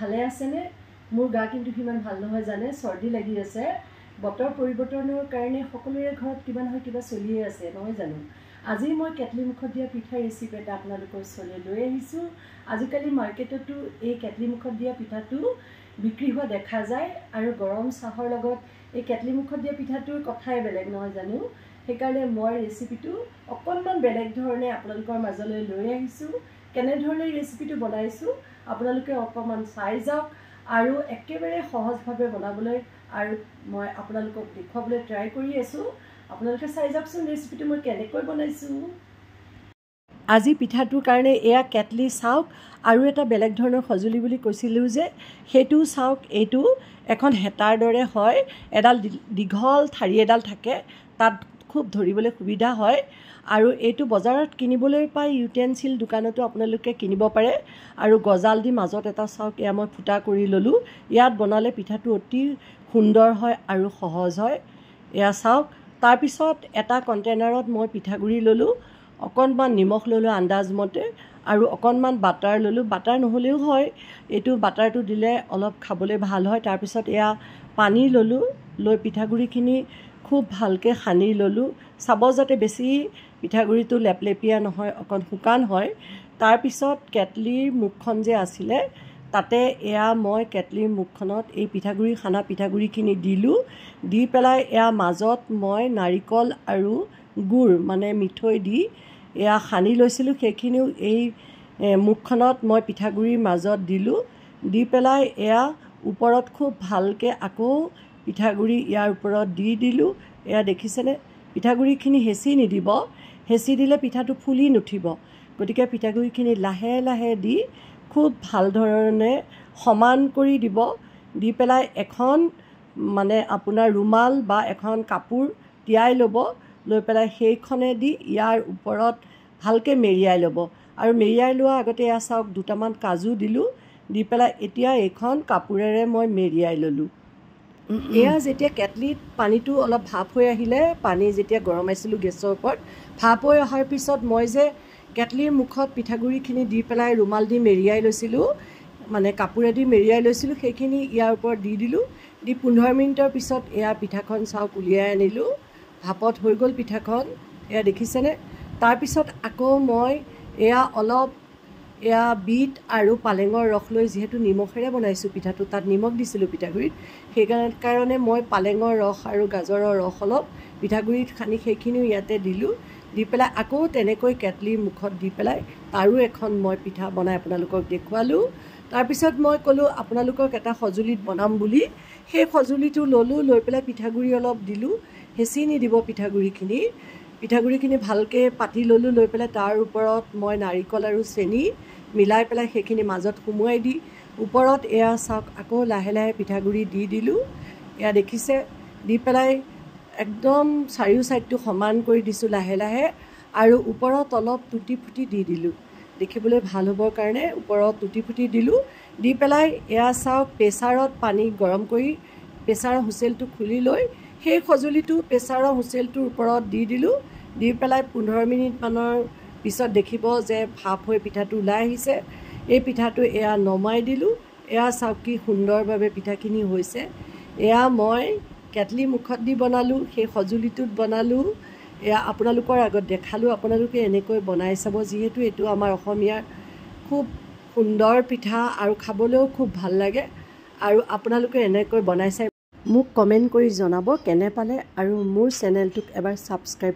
ভালে আছেনে? মোৰ গা কিন্তু সিমান ভাল নহয় জানে, চৰ্দি লাগি আছে। বতৰ পৰিৱৰ্তনৰ কাৰণে সকলোৰে ঘৰত কিবা নহয় কিবা চলিয়ে আছে নহয় জানো। আজি মই কেটলি মুখত দিয়া পিঠাৰ ৰেচিপি এটা আপোনালোকৰ ওচৰলৈ লৈ আহিছোঁ। আজিকালি মাৰ্কেটতো এই কেটলি মুখত দিয়া পিঠাটো বিক্ৰী হোৱা দেখা যায় আৰু গৰম চাহৰ লগত এই কেটলি মুখত দিয়া পিঠাটোৰ কথাই বেলেগ নহয় জানো। সেইকাৰণে মই ৰেচিপিটো অকণমান বেলেগ ধৰণে আপোনালোকৰ মাজলৈ লৈ আহিছোঁ। কেনেধৰণে ৰেচিপিটো বনাইছোঁ আপোনালোকে অকণমান চাই যাওক আৰু একেবাৰে সহজভাৱে বনাবলৈ আৰু মই আপোনালোকক দেখুৱাবলৈ ট্ৰাই কৰি আছোঁ। আপোনালোকে চাই যাওকচোন ৰেচিপিটো মই কেনেকৈ বনাইছোঁ। আজি পিঠাটোৰ কাৰণে এয়া কেটলি চাওক আৰু এটা বেলেগ ধৰণৰ সঁজুলি বুলি কৈছিলোঁ যে সেইটো চাওক। এইটো এখন হেতাৰ দৰে হয়, এডাল দীঘল ঠাৰি এডাল থাকে, তাত খুব ধৰিবলৈ সুবিধা হয় আৰু এইটো বজাৰত কিনিবলৈ পাই, ইউটেনচিল দোকানতো আপোনালোকে কিনিব পাৰে। আৰু গজাল দি মাজত এটা চাওক এয়া মই ফুটা কৰি ল'লোঁ। ইয়াত বনালে পিঠাটো অতি সুন্দৰ হয় আৰু সহজ হয়। এয়া চাওক। তাৰপিছত এটা কণ্টেইনাৰত মই পিঠাগুড়ি ল'লোঁ, অকণমান নিমখ ল'লোঁ আন্দাজমতে আৰু অকণমান বাটাৰ ল'লোঁ। বাটাৰ নহ'লেও হয়, এইটো বাটাৰটো দিলে অলপ খাবলৈ ভাল হয়। তাৰপিছত এয়া পানী ল'লোঁ, লৈ পিঠাগুড়িখিনি খুব ভালকৈ সানি ল'লোঁ। চাব যাতে বেছি পিঠাগুড়িটো লেপলেপীয়া নহয়, অকণ শুকান হয়। তাৰপিছত কেটলিৰ মুখখন যে আছিলে তাতে এয়া মই কেটলিৰ মুখখনত এই পিঠাগুড়ি সানা পিঠাগুড়িখিনি দিলোঁ। দি পেলাই এয়া মাজত মই নাৰিকল আৰু গুড় মানে মিঠৈ দি এয়া সানি লৈছিলোঁ। সেইখিনিও এই মুখখনত মই পিঠাগুড়িৰ মাজত দিলোঁ। দি পেলাই এয়া ওপৰত খুব ভালকৈ আকৌ পিঠাগুড়ি ইয়াৰ ওপৰত দি দিলোঁ। এয়া দেখিছেনে? পিঠাগুড়িখিনি হেঁচি নিদিব, হেঁচি দিলে পিঠাটো ফুলি নুঠিব। গতিকে পিঠাগুড়িখিনি লাহে লাহে দি খুব ভাল ধৰণে সমান কৰি দিব। দি পেলাই এখন মানে আপোনাৰ ৰুমাল বা এখন কাপোৰ তিয়াই ল'ব, লৈ পেলাই সেইখনেদি ইয়াৰ ওপৰত ভালকৈ মেৰিয়াই ল'ব। আৰু মেৰিয়াই লোৱাৰ আগতে এয়া চাওক দুটামান কাজু দিলোঁ। দি পেলাই এতিয়া এইখন কাপোৰেৰে মই মেৰিয়াই ল'লোঁ। এয়া যেতিয়া কেটলিত পানীটো অলপ ভাপ হৈ আহিলে, পানী যেতিয়া গৰমাইছিলোঁ গেছৰ ওপৰত, ভাপ হৈ অহাৰ পিছত মই যে কেটলিৰ মুখত পিঠাগুড়িখিনি দি পেলাই ৰুমাল দি মেৰিয়াই লৈছিলোঁ, মানে কাপোৰেদি মেৰিয়াই লৈছিলোঁ, সেইখিনি ইয়াৰ ওপৰত দি দিলোঁ। দি 15 মিনিটৰ পিছত এয়া পিঠাখন চাওক উলিয়াই আনিলোঁ। ভাপত হৈ গ'ল পিঠাখন, এয়া দেখিছেনে? তাৰপিছত আকৌ মই এয়া অলপ এয়া বিট আৰু পালেঙৰ ৰস লৈ, যিহেতু নিমখেৰে বনাইছোঁ পিঠাটো, তাত নিমখ দিছিলোঁ পিঠাগুড়িত, সেইকাৰণে মই পালেঙৰ ৰস আৰু গাজৰৰ ৰস অলপ পিঠাগুড়িত সানি সেইখিনিও ইয়াতে দিলোঁ। দি পেলাই আকৌ তেনেকৈ কেটলিৰ মুখত দি পেলাই তাৰো এখন মই পিঠা বনাই আপোনালোকক দেখুৱালোঁ। তাৰপিছত মই ক'লোঁ আপোনালোকক এটা সঁজুলিত বনাম বুলি। সেই সঁজুলিটো ল'লোঁ, লৈ পেলাই পিঠাগুড়ি অলপ দিলোঁ। হেঁচি নিদিব পিঠাগুড়িখিনি। পিঠাগুড়িখিনি ভালকৈ পাতি ল'লোঁ, লৈ পেলাই তাৰ ওপৰত মই নাৰিকল আৰু চেনি মিলাই পেলাই সেইখিনি মাজত সুমুৱাই দি ওপৰত এয়া চাওক আকৌ লাহে লাহে পিঠাগুড়ি দি দিলোঁ। এয়া দেখিছে? দি পেলাই একদম চাৰিও ছাইডটো সমান কৰি দিছোঁ লাহে লাহে আৰু ওপৰত অলপ টুটি ফুটি দি দিলোঁ, দেখিবলৈ ভাল হ'বৰ কাৰণে ওপৰত টুটি ফুটি দিলোঁ। দি পেলাই এয়া চাওক প্ৰেছাৰত পানী গৰম কৰি প্ৰেছাৰৰ হুইচেলটো খুলি লৈ সেই সঁজুলিটো প্ৰেছাৰৰ হুইচেলটোৰ ওপৰত দি দিলোঁ। দি পেলাই 15 মিনিটমানৰ পিছত দেখিব যে ভাপ হৈ পিঠাটো ওলাই আহিছে। এই পিঠাটো এয়া নমাই দিলোঁ। এয়া চাওক কি সুন্দৰভাৱে পিঠাখিনি হৈছে। এয়া মই কেটলি মুখত দি বনালোঁ, সেই সঁজুলিটোত বনালোঁ। এয়া আপোনালোকৰ আগত দেখালোঁ। আপোনালোকে এনেকৈ বনাই চাব, যিহেতু এইটো আমাৰ অসমীয়াৰ খুব সুন্দৰ পিঠা আৰু খাবলৈও খুব ভাল লাগে। আৰু আপোনালোকে এনেকৈ বনাই চাই মোক কমেণ্ট কৰি জনাব কেনে পালে, আৰু মোৰ চেনেলটোক এবাৰ ছাবস্ক্ৰাইব